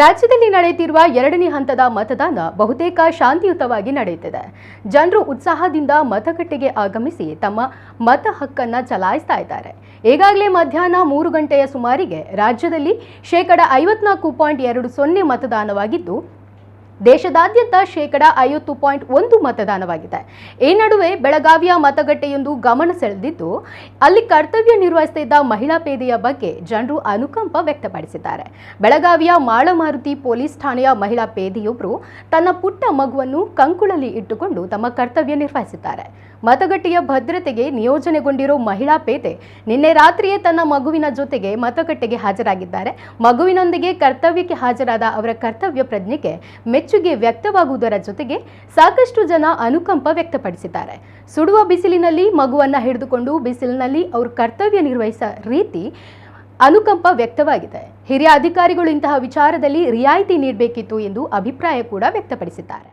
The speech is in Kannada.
ರಾಜ್ಯದಲ್ಲಿ ನಡೆಯುತ್ತಿರುವ ಎರಡನೇ ಹಂತದ ಮತದಾನ ಬಹುತೇಕ ಶಾಂತಿಯುತವಾಗಿ ನಡೆಯುತ್ತಿದೆ. ಜನರು ಉತ್ಸಾಹದಿಂದ ಮತಗಟ್ಟೆಗೆ ಆಗಮಿಸಿ ತಮ್ಮ ಮತ ಹಕ್ಕನ್ನು ಚಲಾಯಿಸ್ತಾ ಇದ್ದಾರೆ. ಈಗಾಗಲೇ ಮಧ್ಯಾಹ್ನ 3 ಗಂಟೆಯ ಸುಮಾರಿಗೆ ರಾಜ್ಯದಲ್ಲಿ 54.20 ಮತದಾನವಾಗಿದ್ದು, ದೇಶದಾದ್ಯಂತ 50.1 ಮತದಾನವಾಗಿದೆ. ಈ ನಡುವೆ ಬೆಳಗಾವಿಯ ಮತಗಟ್ಟೆಯೊಂದು ಗಮನ ಸೆಳೆದಿದ್ದು, ಅಲ್ಲಿ ಕರ್ತವ್ಯ ನಿರ್ವಹಿಸುತ್ತಿದ್ದ ಮಹಿಳಾ ಪೇದೆಯ ಬಗ್ಗೆ ಜನರು ಅನುಕಂಪ ವ್ಯಕ್ತಪಡಿಸಿದ್ದಾರೆ. ಬೆಳಗಾವಿಯ ಮಾಳಮಾರುತಿ ಪೊಲೀಸ್ ಠಾಣೆಯ ಮಹಿಳಾ ಪೇದೆಯೊಬ್ಬರು ತನ್ನ ಪುಟ್ಟ ಮಗುವನ್ನು ಕಂಕುಳಲ್ಲಿ ಇಟ್ಟುಕೊಂಡು ತಮ್ಮ ಕರ್ತವ್ಯ ನಿರ್ವಹಿಸಿದ್ದಾರೆ. ಮತಗಟ್ಟೆಯ ಭದ್ರತೆಗೆ ನಿಯೋಜನೆಗೊಂಡಿರೋ ಮಹಿಳಾ ಪೇದೆ ನಿನ್ನೆ ರಾತ್ರಿಯೇ ತನ್ನ ಮಗುವಿನ ಜೊತೆಗೆ ಮತಗಟ್ಟೆಗೆ ಹಾಜರಾಗಿದ್ದಾರೆ. ಮಗುವಿನೊಂದಿಗೆ ಕರ್ತವ್ಯಕ್ಕೆ ಹಾಜರಾದ ಅವರ ಕರ್ತವ್ಯ ಪ್ರಜ್ಞೆಗೆ ಮೆಚ್ಚುಗೆ ವ್ಯಕ್ತವಾಗುವುದರ ಜೊತೆಗೆ ಸಾಕಷ್ಟು ಜನ ಅನುಕಂಪ ವ್ಯಕ್ತಪಡಿಸಿದ್ದಾರೆ. ಸುಡುವ ಬಿಸಿಲಿನಲ್ಲಿ ಮಗುವನ್ನ ಹಿಡಿದುಕೊಂಡು ಬಿಸಿಲಿನಲ್ಲಿ ಅವರು ಕರ್ತವ್ಯ ನಿರ್ವಹಿಸ ರೀತಿ ಅನುಕಂಪ ವ್ಯಕ್ತವಾಗಿದೆ. ಹಿರಿಯ ಅಧಿಕಾರಿಗಳು ಇಂತಹ ವಿಚಾರದಲ್ಲಿ ರಿಯಾಯಿತಿ ನೀಡಬೇಕಿತ್ತು ಎಂದು ಅಭಿಪ್ರಾಯ ಕೂಡ ವ್ಯಕ್ತಪಡಿಸಿದ್ದಾರೆ.